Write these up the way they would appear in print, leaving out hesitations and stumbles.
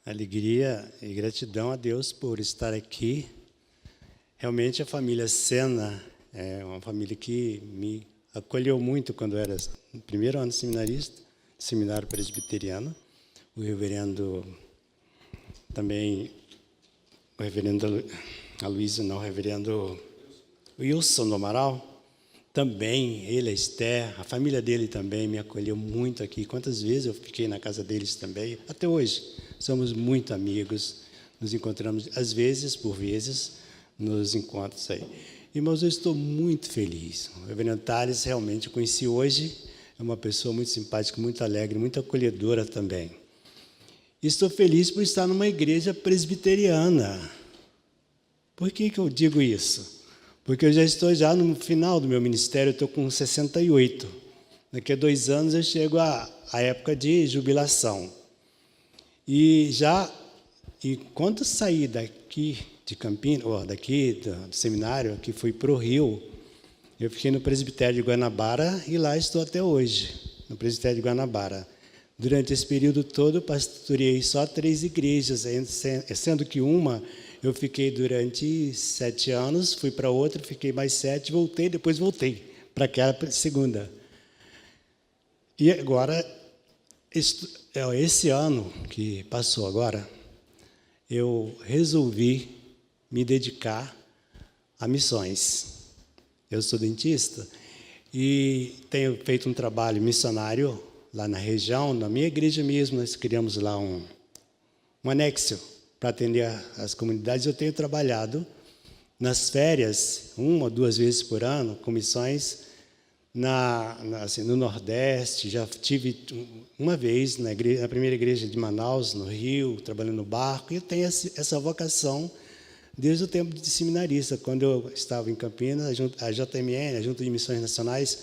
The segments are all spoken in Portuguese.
Alegria e gratidão a Deus por estar aqui. Realmente a família Sena é uma família que me acolheu muito quando eu era no primeiro ano seminarista, seminário presbiteriano. O reverendo também, o reverendo Aloysio, não, o reverendo Wilson do Amaral, também, ele, a Esther, a família dele também me acolheu muito aqui. Quantas vezes eu fiquei na casa deles também, até hoje. Somos muito amigos, nos encontramos, às vezes, por vezes, nos encontros aí. Irmãos, eu estou muito feliz. O reverendo Tales, realmente, conheci hoje, é uma pessoa muito simpática, muito alegre, muito acolhedora também. Estou feliz por estar numa igreja presbiteriana. Por que eu digo isso? Porque eu já estou no final do meu ministério, eu estou com 68. Daqui a 2 anos eu chego à época de jubilação. E quando saí daqui de Campinas, ou daqui do seminário, que fui para o Rio, eu fiquei no presbitério de Guanabara e lá estou até hoje, no presbitério de Guanabara. Durante esse período todo, eu pastoreei só 3 igrejas, sendo que uma eu fiquei durante 7 anos, fui para outra, fiquei mais 7, voltei, depois voltei para aquela segunda. E agora, esse ano que passou agora, eu resolvi me dedicar a missões. Eu sou dentista e tenho feito um trabalho missionário lá na região, na minha igreja mesmo, nós criamos lá um anexo para atender as comunidades. Eu tenho trabalhado nas férias, 1 ou 2 vezes por ano, com missões no Nordeste. Já tive uma vez na primeira igreja de Manaus, no Rio, trabalhando no barco, e eu tenho essa vocação desde o tempo de seminarista. Quando eu estava em Campinas, a JMN, a Junta de Missões Nacionais,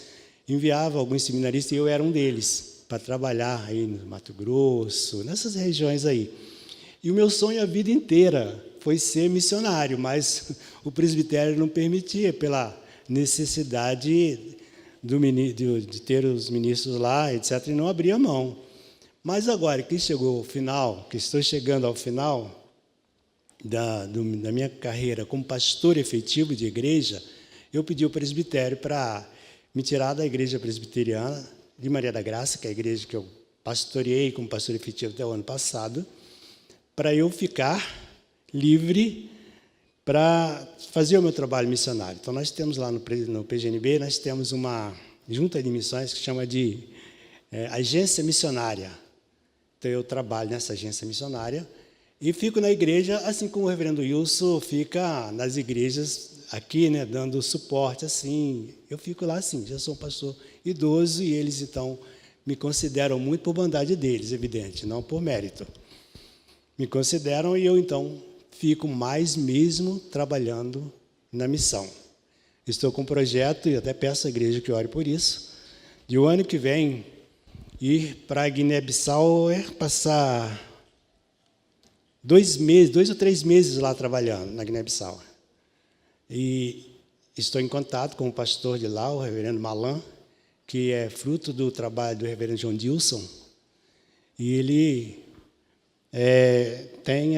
enviava alguns seminaristas, e eu era um deles, para trabalhar aí no Mato Grosso, nessas regiões aí. E o meu sonho a vida inteira foi ser missionário, mas o presbitério não permitia, pela necessidade de ter os ministros lá, etc., e não abria mão. Mas agora que chegou ao final, que estou chegando ao final da minha carreira como pastor efetivo de igreja, eu pedi ao presbitério para me tirar da igreja presbiteriana de Maria da Graça, que é a igreja que eu pastoreei como pastor efetivo até o ano passado, para eu ficar livre para fazer o meu trabalho missionário. Então, nós temos lá no PGNB, nós temos uma junta de missões que chama de agência missionária. Então, eu trabalho nessa agência missionária e fico na igreja, assim como o reverendo Wilson fica nas igrejas aqui, né, dando suporte, assim. Eu fico lá, assim, já sou um pastor idoso e eles, então, me consideram muito por bondade deles, evidente, não por mérito. Me consideram e eu, então, fico mais mesmo trabalhando na missão. Estou com um projeto, e até peço à igreja que ore por isso, de o ano que vem ir para a Guiné-Bissau, passar 2 ou 3 meses lá trabalhando na Guiné-Bissau. E estou em contato com o pastor de lá, o reverendo Malan, que é fruto do trabalho do reverendo John Dilson, e ele tem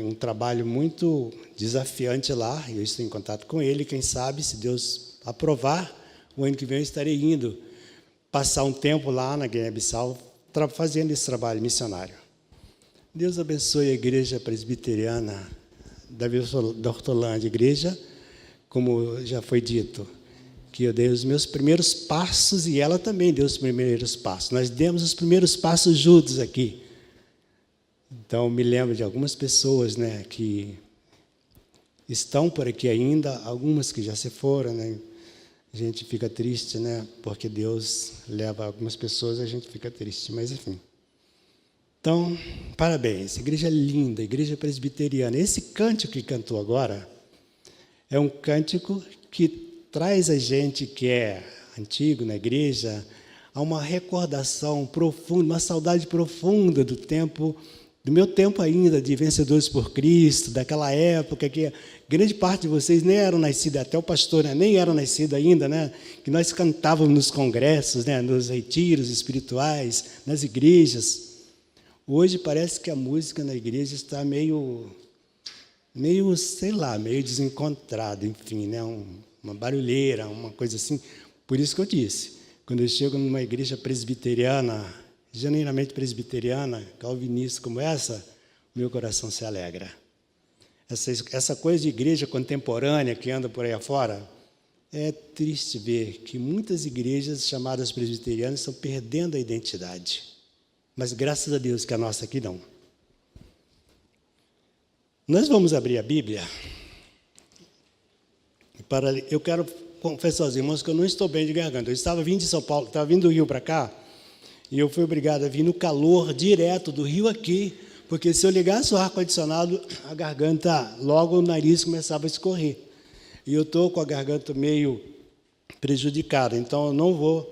um trabalho muito desafiante lá, e eu estou em contato com ele. Quem sabe, se Deus aprovar, o ano que vem eu estarei indo passar um tempo lá na Guiné-Bissau, fazendo esse trabalho missionário. Deus abençoe a igreja presbiteriana da Hortolândia, igreja, como já foi dito, que eu dei os meus primeiros passos e ela também deu os primeiros passos. Nós demos os primeiros passos juntos aqui. Então, me lembro de algumas pessoas, né, que estão por aqui ainda, algumas que já se foram, né? A gente fica triste, né, porque Deus leva algumas pessoas, a gente fica triste, mas enfim. Então, parabéns, igreja linda, igreja presbiteriana. Esse cântico que cantou agora é um cântico que traz a gente que é antigo na igreja a uma recordação profunda, uma saudade profunda do meu tempo ainda, de Vencedores por Cristo, daquela época que grande parte de vocês nem eram nascidos, até o pastor, né, nem eram nascidos ainda, né, que nós cantávamos nos congressos, né, nos retiros espirituais, nas igrejas. Hoje parece que a música na igreja está meio, sei lá, meio desencontrada, enfim, né? Uma barulheira, uma coisa assim. Por isso que eu disse, quando eu chego numa igreja presbiteriana, genuinamente presbiteriana, calvinista como essa, meu coração se alegra. Essa coisa de igreja contemporânea que anda por aí afora, é triste ver que muitas igrejas chamadas presbiterianas estão perdendo a identidade. Mas graças a Deus que a nossa aqui não. Nós vamos abrir a Bíblia. Eu quero confessar aos irmãos que eu não estou bem de garganta. Eu estava vindo de São Paulo, estava vindo do Rio para cá, e eu fui obrigado a vir no calor direto do Rio aqui, porque se eu ligasse o ar-condicionado, a garganta, logo o nariz começava a escorrer. E eu estou com a garganta meio prejudicada, então eu não vou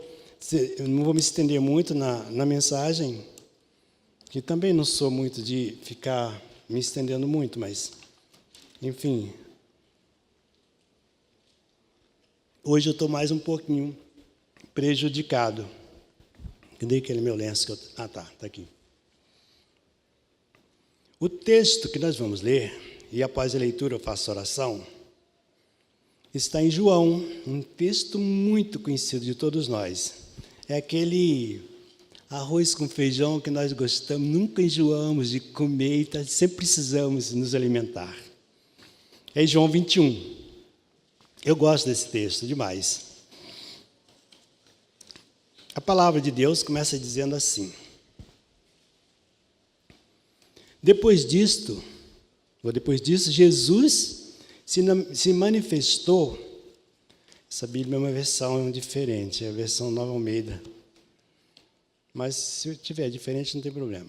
me estender muito na mensagem, que também não sou muito de ficar me estendendo muito, mas, enfim. Hoje eu estou mais um pouquinho prejudicado. Cadê aquele meu lenço que eu... Ah, tá aqui. O texto que nós vamos ler, e após a leitura eu faço oração, está em João, um texto muito conhecido de todos nós. É aquele arroz com feijão que nós gostamos, nunca enjoamos de comer e sempre precisamos nos alimentar. É João 21. Eu gosto desse texto demais. A palavra de Deus começa dizendo assim: Depois disso, Jesus se manifestou. Essa Bíblia é uma versão diferente, é a versão Nova Almeida. Mas se tiver diferente, não tem problema.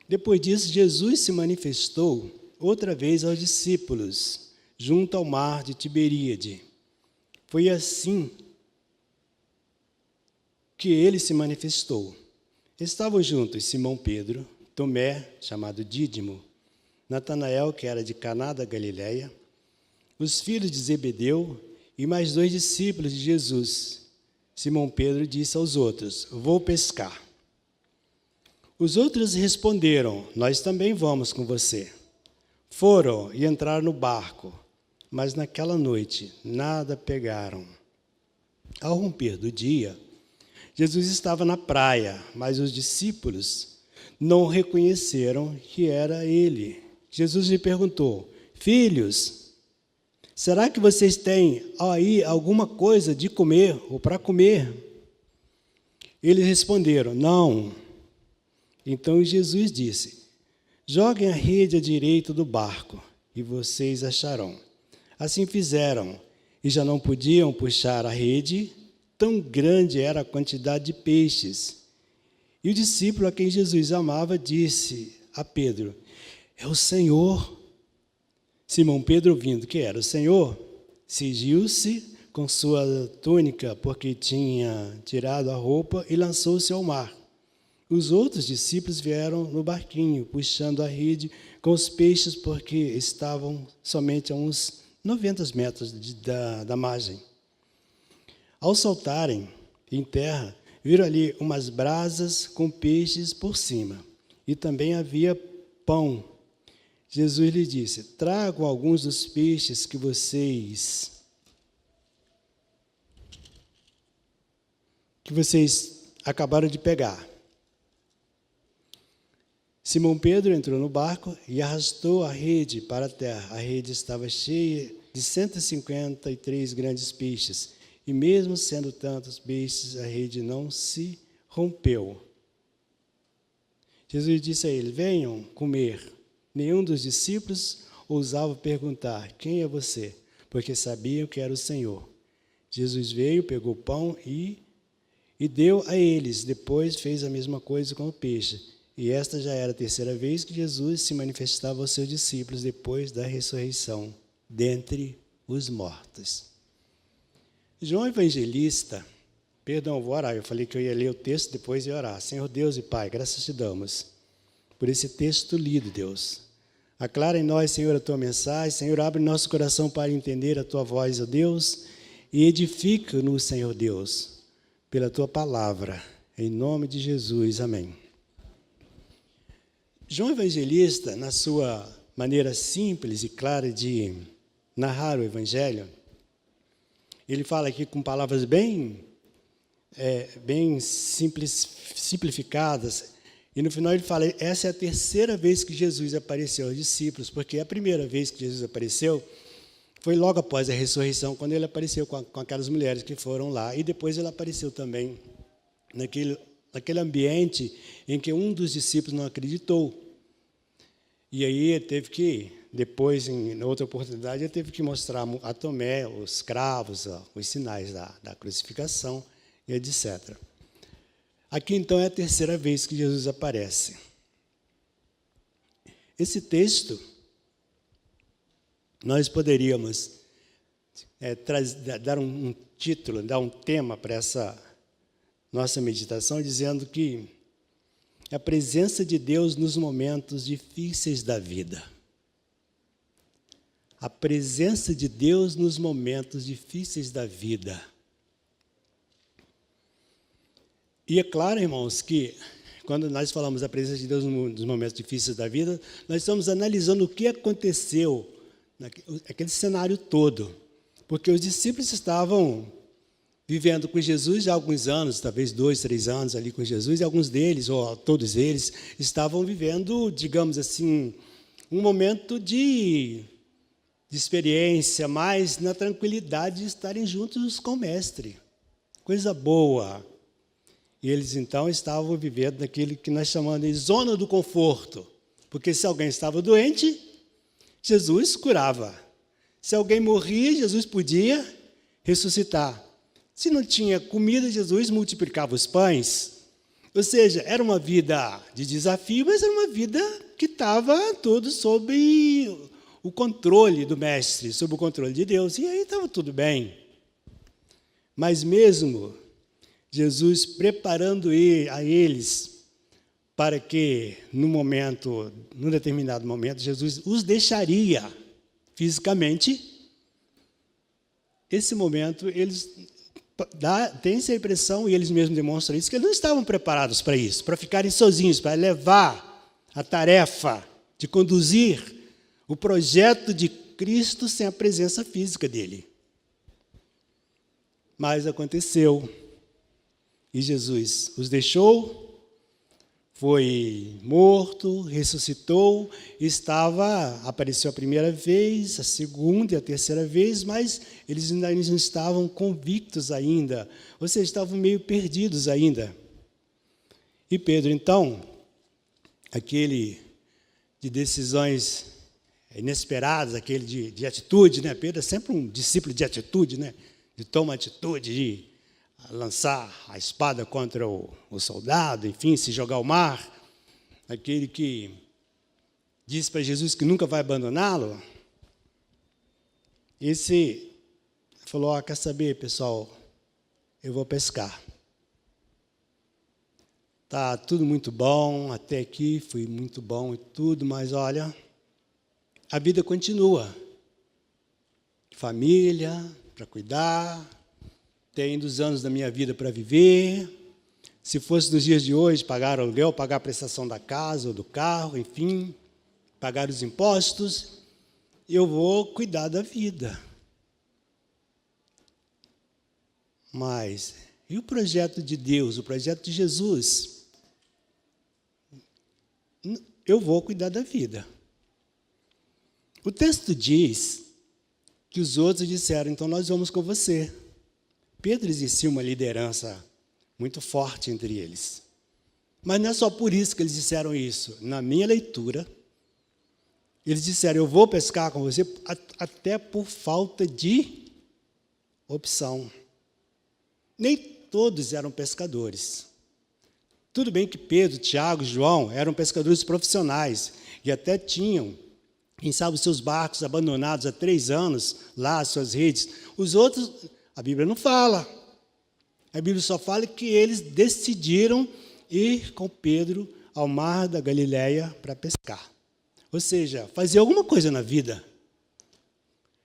Depois disso, Jesus se manifestou outra vez aos discípulos, junto ao mar de Tiberíade. Foi assim que ele se manifestou. Estavam juntos Simão Pedro, Tomé, chamado Dídimo, Natanael, que era de Caná da Galileia, os filhos de Zebedeu e mais 2 discípulos de Jesus. Simão Pedro disse aos outros: Vou pescar. Os outros responderam: Nós também vamos com você. Foram e entraram no barco, mas naquela noite nada pegaram. Ao romper do dia, Jesus estava na praia, mas os discípulos não reconheceram que era ele. Jesus lhe perguntou: Filhos, será que vocês têm aí alguma coisa de comer ou para comer? Eles responderam: Não. Então Jesus disse: Joguem a rede à direita do barco e vocês acharão. Assim fizeram, e já não podiam puxar a rede, tão grande era a quantidade de peixes. E o discípulo a quem Jesus amava disse a Pedro: É o Senhor. Simão Pedro, ouvindo que era o Senhor, cingiu-se com sua túnica, porque tinha tirado a roupa, e lançou-se ao mar. Os outros discípulos vieram no barquinho, puxando a rede com os peixes, porque estavam somente a uns 90 metros da margem. Ao saltarem em terra, viram ali umas brasas com peixes por cima, e também havia pão. Jesus lhe disse: Tragam alguns dos peixes que vocês acabaram de pegar. Simão Pedro entrou no barco e arrastou a rede para a terra. A rede estava cheia de 153 grandes peixes, e mesmo sendo tantos peixes, a rede não se rompeu. Jesus disse a eles: Venham comer. Nenhum dos discípulos ousava perguntar: Quem é você? Porque sabiam que era o Senhor. Jesus veio, pegou o pão e deu a eles. Depois fez a mesma coisa com o peixe. E esta já era a terceira vez que Jesus se manifestava aos seus discípulos depois da ressurreição dentre os mortos. João Evangelista, vou orar, eu falei que eu ia ler o texto, depois ia orar. Senhor Deus e Pai, graças te damos por esse texto lido, Deus. Aclara em nós, Senhor, a tua mensagem. Senhor, abre nosso coração para entender a tua voz, ó Deus, e edifica-nos, Senhor Deus, pela tua palavra. Em nome de Jesus, amém. João Evangelista, na sua maneira simples e clara de narrar o Evangelho, ele fala aqui com palavras bem simplificadas, e no final ele fala, essa é a terceira vez que Jesus apareceu aos discípulos, porque a primeira vez que Jesus apareceu foi logo após a ressurreição, quando ele apareceu com aquelas mulheres que foram lá, e depois ele apareceu também naquele ambiente em que um dos discípulos não acreditou. E aí ele teve que, depois, em outra oportunidade, ele teve que mostrar a Tomé, os cravos, os sinais da crucificação, e etc. Aqui, então, é a terceira vez que Jesus aparece. Esse texto, nós poderíamos dar um título, dar um tema para essa nossa meditação, dizendo que a presença de Deus nos momentos difíceis da vida. A presença de Deus nos momentos difíceis da vida. E é claro, irmãos, que quando nós falamos da presença de Deus nos momentos difíceis da vida, nós estamos analisando o que aconteceu naquele cenário todo. Porque os discípulos estavam vivendo com Jesus há alguns anos, talvez 2, 3 anos ali com Jesus, e alguns deles, ou todos eles, estavam vivendo, digamos assim, um momento de experiência, mas na tranquilidade de estarem juntos com o Mestre. Coisa boa. E eles, então, estavam vivendo naquilo que nós chamamos de zona do conforto. Porque se alguém estava doente, Jesus curava. Se alguém morria, Jesus podia ressuscitar. Se não tinha comida, Jesus multiplicava os pães. Ou seja, era uma vida de desafio, mas era uma vida que estava tudo sob o controle do Mestre, sob o controle de Deus. E aí estava tudo bem. Mas mesmo Jesus preparando a eles para que, num determinado momento, Jesus os deixaria fisicamente, esse momento, eles têm essa impressão, e eles mesmos demonstram isso, que eles não estavam preparados para isso, para ficarem sozinhos, para levar a tarefa de conduzir o projeto de Cristo sem a presença física dele. Mas aconteceu, e Jesus os deixou, foi morto, ressuscitou, apareceu a primeira vez, a segunda e a terceira vez, mas eles não estavam convictos ainda, ou seja, estavam meio perdidos ainda. E Pedro, então, aquele de decisões inesperadas, aquele de atitude, né? Pedro é sempre um discípulo de atitude, né? De tomar atitude, de lançar a espada contra o soldado, enfim, se jogar ao mar, aquele que diz para Jesus que nunca vai abandoná-lo, esse falou, quer saber, pessoal, eu vou pescar. Tá tudo muito bom, até aqui foi muito bom e tudo, mas olha, a vida continua. Família para cuidar, tenho os anos da minha vida para viver. Se fosse nos dias de hoje, pagar aluguel, pagar a prestação da casa ou do carro, enfim, pagar os impostos, eu vou cuidar da vida. Mas, e o projeto de Deus, o projeto de Jesus? Eu vou cuidar da vida. O texto diz que os outros disseram, então nós vamos com você. Pedro existia uma liderança muito forte entre eles. Mas não é só por isso que eles disseram isso. Na minha leitura, eles disseram, eu vou pescar com você, até por falta de opção. Nem todos eram pescadores. Tudo bem que Pedro, Tiago e João eram pescadores profissionais e até tinham, quem sabe, os seus barcos abandonados há 3 anos, lá, as suas redes. Os outros, a Bíblia não fala. A Bíblia só fala que eles decidiram ir com Pedro ao mar da Galileia para pescar. Ou seja, fazer alguma coisa na vida.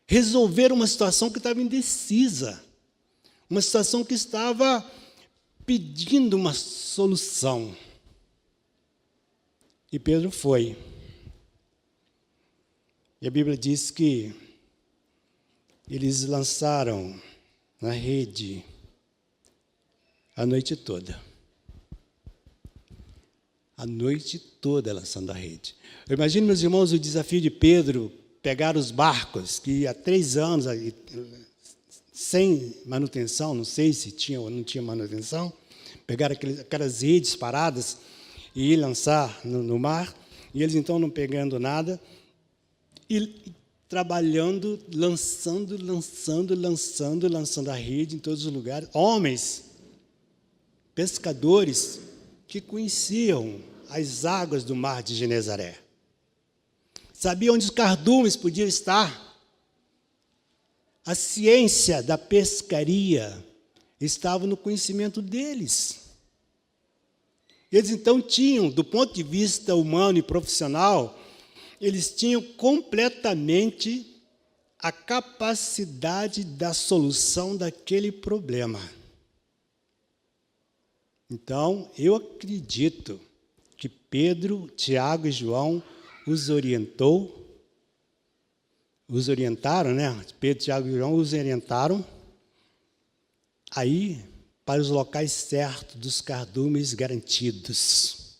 Resolver uma situação que estava indecisa. Uma situação que estava pedindo uma solução. E Pedro foi. E a Bíblia diz que eles lançaram na rede a noite toda. A noite toda lançando a rede. Eu imagino, meus irmãos, o desafio de Pedro pegar os barcos, que há 3 anos, sem manutenção, não sei se tinha ou não tinha manutenção, pegar aquelas redes paradas e ir lançar no mar, e eles então não pegando nada, e trabalhando, lançando a rede em todos os lugares. Homens, pescadores, que conheciam as águas do mar de Genezaré. Sabiam onde os cardumes podiam estar. A ciência da pescaria estava no conhecimento deles. Eles, então, tinham, do ponto de vista humano e profissional, eles tinham completamente a capacidade da solução daquele problema. Então, eu acredito que Pedro, Tiago e João os orientaram, né? Pedro, Tiago e João os orientaram aí para os locais certos dos cardumes garantidos.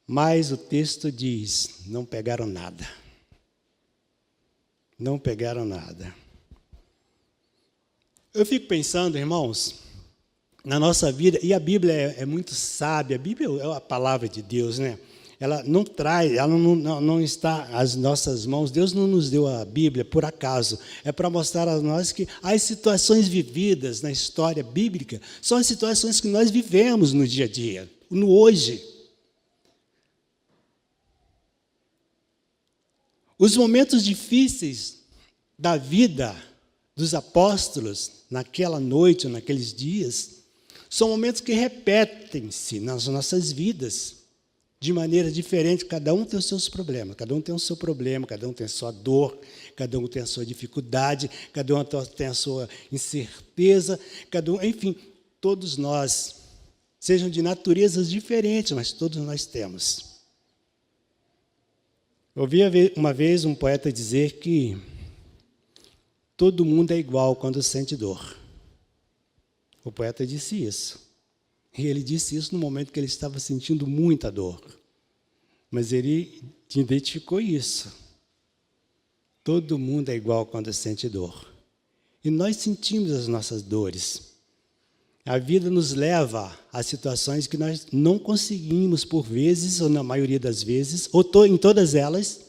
Mas o texto diz, não pegaram nada. Não pegaram nada. Eu fico pensando, irmãos, na nossa vida, e a Bíblia é muito sábia, a Bíblia é a palavra de Deus, né? Ela não traz, ela não está às nossas mãos. Deus não nos deu a Bíblia por acaso. É para mostrar a nós que as situações vividas na história bíblica são as situações que nós vivemos no dia a dia, no hoje. Os momentos difíceis da vida dos apóstolos, naquela noite, naqueles dias, são momentos que repetem-se nas nossas vidas, de maneira diferente. Cada um tem os seus problemas, cada um tem o seu problema, cada um tem a sua dor, cada um tem a sua dificuldade, cada um tem a sua incerteza, enfim, todos nós, sejam de naturezas diferentes, mas todos nós temos. Eu ouvi uma vez um poeta dizer que todo mundo é igual quando sente dor. O poeta disse isso. E ele disse isso no momento que ele estava sentindo muita dor. Mas ele identificou isso. Todo mundo é igual quando sente dor. E nós sentimos as nossas dores. A vida nos leva a situações que nós não conseguimos, por vezes, ou na maioria das vezes, ou em todas elas,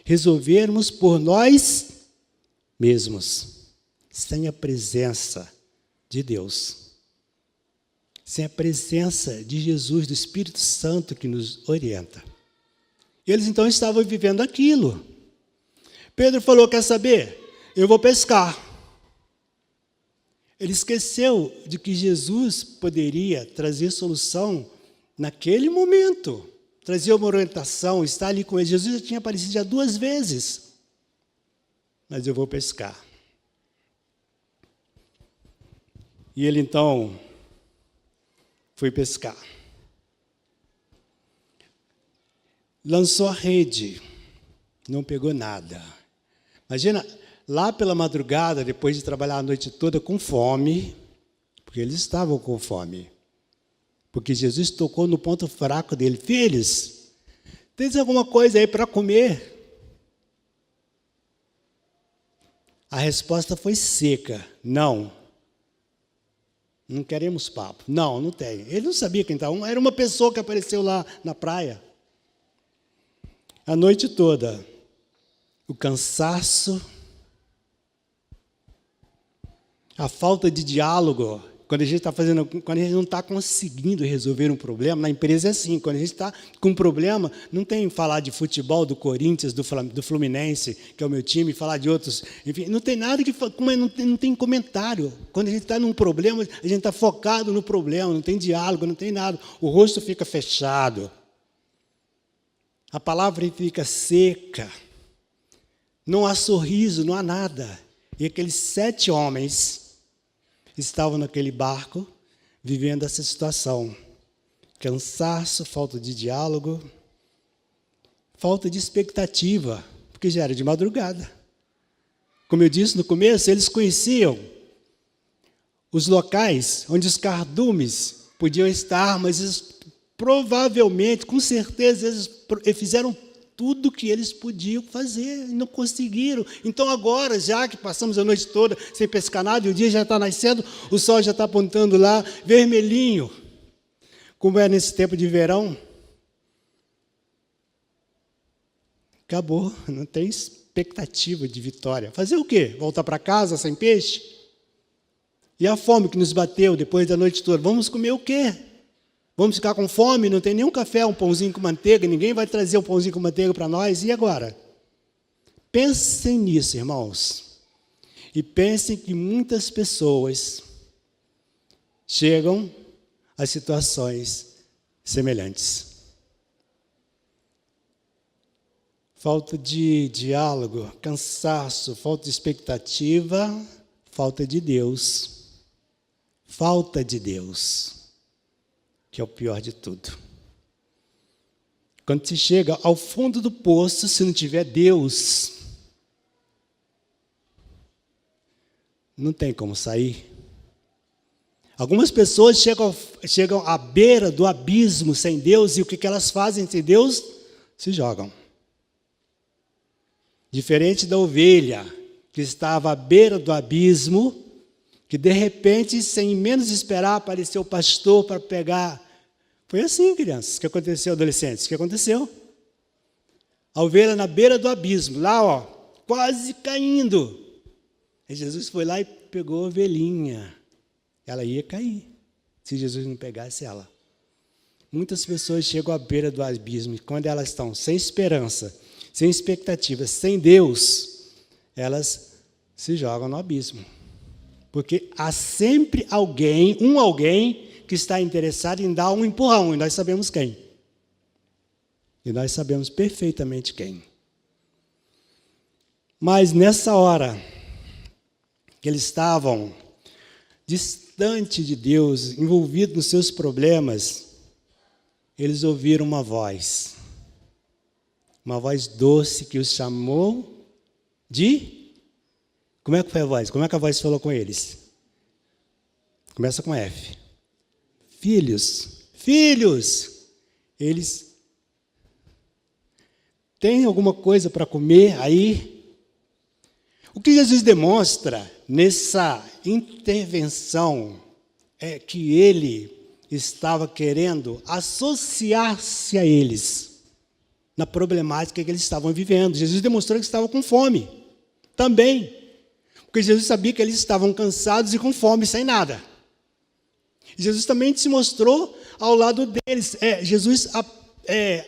resolvermos por nós mesmos, sem a presença de Deus. Sem a presença de Jesus, do Espírito Santo que nos orienta. Eles então estavam vivendo aquilo. Pedro falou, quer saber? Eu vou pescar. Ele esqueceu de que Jesus poderia trazer solução naquele momento. Trazer uma orientação, estar ali com ele. Jesus já tinha aparecido já 2 vezes. Mas eu vou pescar. E ele então foi pescar. Lançou a rede, não pegou nada. Imagina, lá pela madrugada, depois de trabalhar a noite toda com fome, porque eles estavam com fome, porque Jesus tocou no ponto fraco dele. Filhos, tem alguma coisa aí para comer? A resposta foi seca, não. Não queremos papo. Não, não tem. Ele não sabia quem estava. Era uma pessoa que apareceu lá na praia. A noite toda. O cansaço. A falta de diálogo. Quando a gente não está conseguindo resolver um problema, na empresa é assim, quando a gente está com um problema, não tem falar de futebol do Corinthians, do Fluminense, que é o meu time, falar de outros, enfim, não tem nada que não tem comentário. Quando a gente está num problema, a gente está focado no problema, não tem diálogo, não tem nada, o rosto fica fechado, a palavra fica seca, não há sorriso, não há nada. E aqueles 7 homens estavam naquele barco, vivendo essa situação, cansaço, falta de diálogo, falta de expectativa, porque já era de madrugada. Como eu disse no começo, eles conheciam os locais onde os cardumes podiam estar, mas eles provavelmente, com certeza, eles fizeram tudo o que eles podiam fazer e não conseguiram. Então agora, já que passamos a noite toda sem pescar nada, e o dia já está nascendo, o sol já está apontando lá, vermelhinho, como é nesse tempo de verão, acabou, não tem expectativa de vitória. Fazer o quê? Voltar para casa sem peixe? E a fome que nos bateu depois da noite toda? Vamos comer o quê? Vamos ficar com fome? Não tem nenhum café, um pãozinho com manteiga, ninguém vai trazer um pãozinho com manteiga para nós. E agora? Pensem nisso, irmãos. E pensem que muitas pessoas chegam a situações semelhantes. Falta de diálogo, cansaço, falta de expectativa, falta de Deus. Falta de Deus, que é o pior de tudo. Quando se chega ao fundo do poço, se não tiver Deus, não tem como sair. Algumas pessoas chegam à beira do abismo sem Deus, e o que elas fazem sem Deus? Se jogam. Diferente da ovelha, que estava à beira do abismo, que de repente, sem menos esperar, apareceu o pastor para pegar. Foi assim, crianças, que aconteceu, adolescentes, que aconteceu. A ovelha na beira do abismo, lá, quase caindo. E Jesus foi lá e pegou a ovelhinha. Ela ia cair, se Jesus não pegasse ela. Muitas pessoas chegam à beira do abismo, e quando elas estão sem esperança, sem expectativa, sem Deus, elas se jogam no abismo. Porque há sempre alguém que está interessado em dar um empurrão, e nós sabemos quem. E nós sabemos perfeitamente quem. Mas nessa hora que eles estavam distante de Deus, envolvidos nos seus problemas, eles ouviram uma voz doce que os chamou de... Como é que foi a voz? Como é que a voz falou com eles? Começa com F. Filhos. Eles têm alguma coisa para comer aí? O que Jesus demonstra nessa intervenção é que ele estava querendo associar-se a eles na problemática que eles estavam vivendo. Jesus demonstrou que estavam com fome também. Porque Jesus sabia que eles estavam cansados e com fome, sem nada. Jesus também se mostrou ao lado deles. Jesus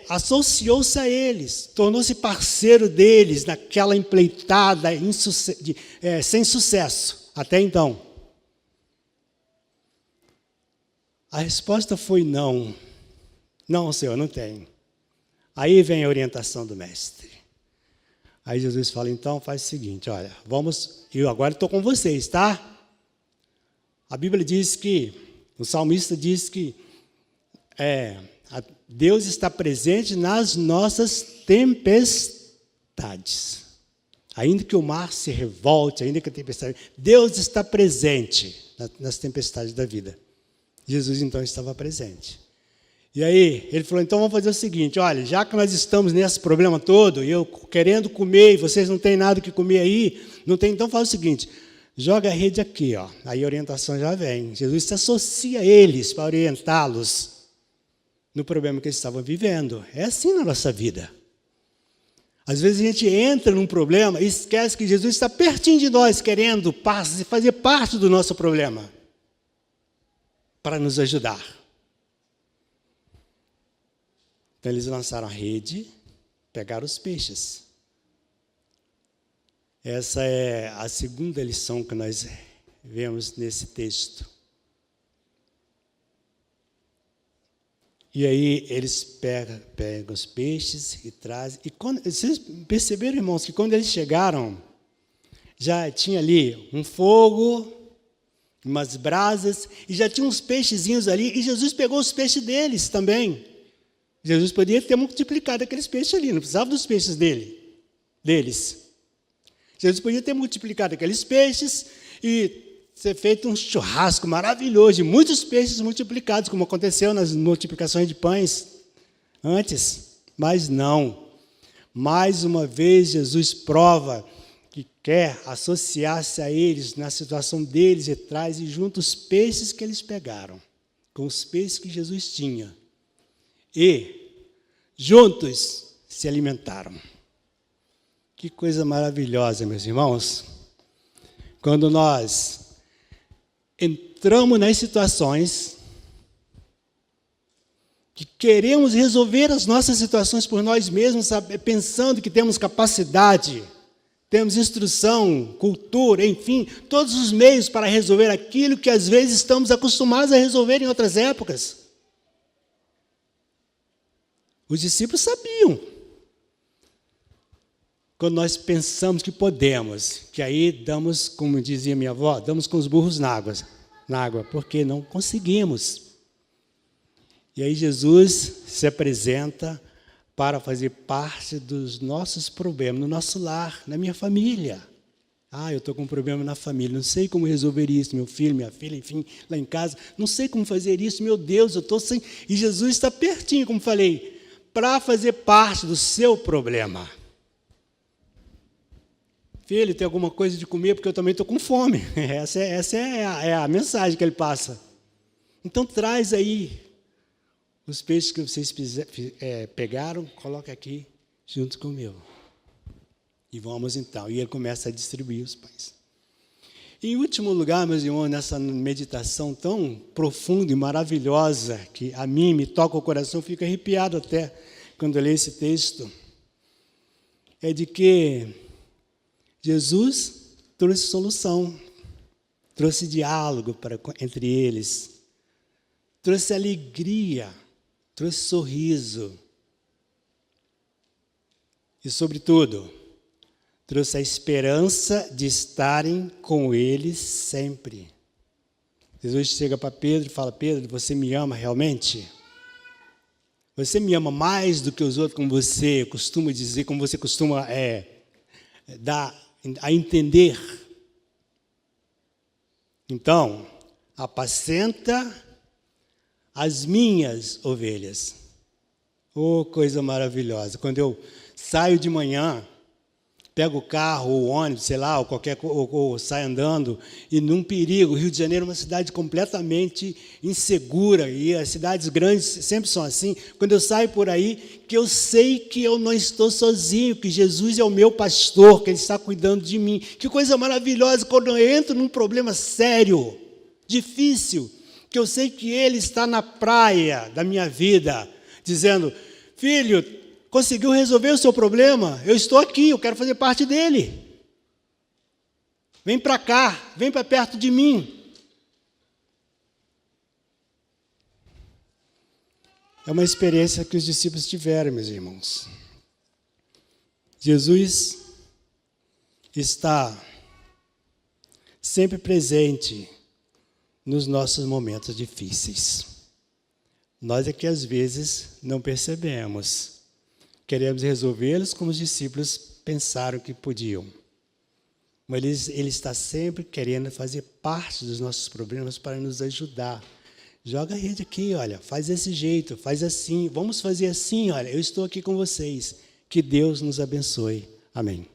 associou-se a eles, tornou-se parceiro deles naquela empreitada sem sucesso, até então. A resposta foi não. Não, Senhor, não tem. Aí vem a orientação do mestre. Aí Jesus fala, então faz o seguinte, olha, eu agora estou com vocês, tá? A Bíblia diz que, o salmista diz que Deus está presente nas nossas tempestades. Ainda que o mar se revolte, ainda que a tempestade... Deus está presente nas tempestades da vida. Jesus, então, estava presente. E aí, ele falou, então vamos fazer o seguinte, olha, já que nós estamos nesse problema todo, e eu querendo comer, e vocês não têm nada que comer aí, então faz o seguinte, joga a rede aqui, aí a orientação já vem. Jesus se associa a eles para orientá-los no problema que eles estavam vivendo. É assim na nossa vida. Às vezes a gente entra num problema e esquece que Jesus está pertinho de nós, querendo fazer parte do nosso problema, para nos ajudar. Então, eles lançaram a rede, pegaram os peixes. Essa é a segunda lição que nós vemos nesse texto. E aí, eles pegam os peixes e trazem. E vocês perceberam, irmãos, que quando eles chegaram, já tinha ali um fogo, umas brasas, e já tinha uns peixezinhos ali, e Jesus pegou os peixes deles também. Jesus poderia ter multiplicado aqueles peixes ali, não precisava dos peixes deles. Jesus podia ter multiplicado aqueles peixes e ser feito um churrasco maravilhoso de muitos peixes multiplicados, como aconteceu nas multiplicações de pães antes, mas não. Mais uma vez, Jesus prova que quer associar-se a eles, na situação deles, e traz e junta os peixes que eles pegaram, com os peixes que Jesus tinha. E, juntos, se alimentaram. Que coisa maravilhosa, meus irmãos. Quando nós entramos nas situações que queremos resolver as nossas situações por nós mesmos, pensando que temos capacidade, temos instrução, cultura, enfim, todos os meios para resolver aquilo que às vezes estamos acostumados a resolver em outras épocas. Os discípulos sabiam. Quando nós pensamos que podemos, que aí damos, como dizia minha avó, damos com os burros na água, porque não conseguimos. E aí Jesus se apresenta para fazer parte dos nossos problemas, no nosso lar, na minha família. Eu estou com um problema na família, não sei como resolver isso, meu filho, minha filha, enfim, lá em casa, não sei como fazer isso, meu Deus, eu estou sem... E Jesus está pertinho, como falei, para fazer parte do seu problema. Filho, tem alguma coisa de comer, porque eu também estou com fome. Essa é a mensagem que ele passa. Então, traz aí os peixes que vocês pegaram, coloca aqui, junto com o meu. E vamos, então. E ele começa a distribuir os pães. Em último lugar, meus irmãos, nessa meditação tão profunda e maravilhosa, que a mim me toca o coração, fico arrepiado até quando eu leio esse texto, é de que Jesus trouxe solução, trouxe diálogo entre eles, trouxe alegria, trouxe sorriso e, sobretudo, trouxe a esperança de estarem com eles sempre. Jesus chega para Pedro e fala: Pedro, você me ama realmente? Você me ama mais do que os outros, como você costuma dizer, como você costuma dar a entender? Então, apacenta as minhas ovelhas. Oh, coisa maravilhosa. Quando eu saio de manhã, pego o carro, ou o ônibus, sei lá, ou saio andando, e num perigo, o Rio de Janeiro é uma cidade completamente insegura, e as cidades grandes sempre são assim. Quando eu saio por aí, que eu sei que eu não estou sozinho, que Jesus é o meu pastor, que Ele está cuidando de mim. Que coisa maravilhosa, quando eu entro num problema sério, difícil, que eu sei que Ele está na praia da minha vida, dizendo: filho, conseguiu resolver o seu problema? Eu estou aqui, eu quero fazer parte dele. Vem para cá, vem para perto de mim. É uma experiência que os discípulos tiveram, meus irmãos. Jesus está sempre presente nos nossos momentos difíceis. Nós é que às vezes não percebemos. Queremos resolvê-los como os discípulos pensaram que podiam. Mas ele está sempre querendo fazer parte dos nossos problemas para nos ajudar. Joga a rede aqui, olha, faz desse jeito, faz assim, vamos fazer assim, olha, eu estou aqui com vocês. Que Deus nos abençoe. Amém.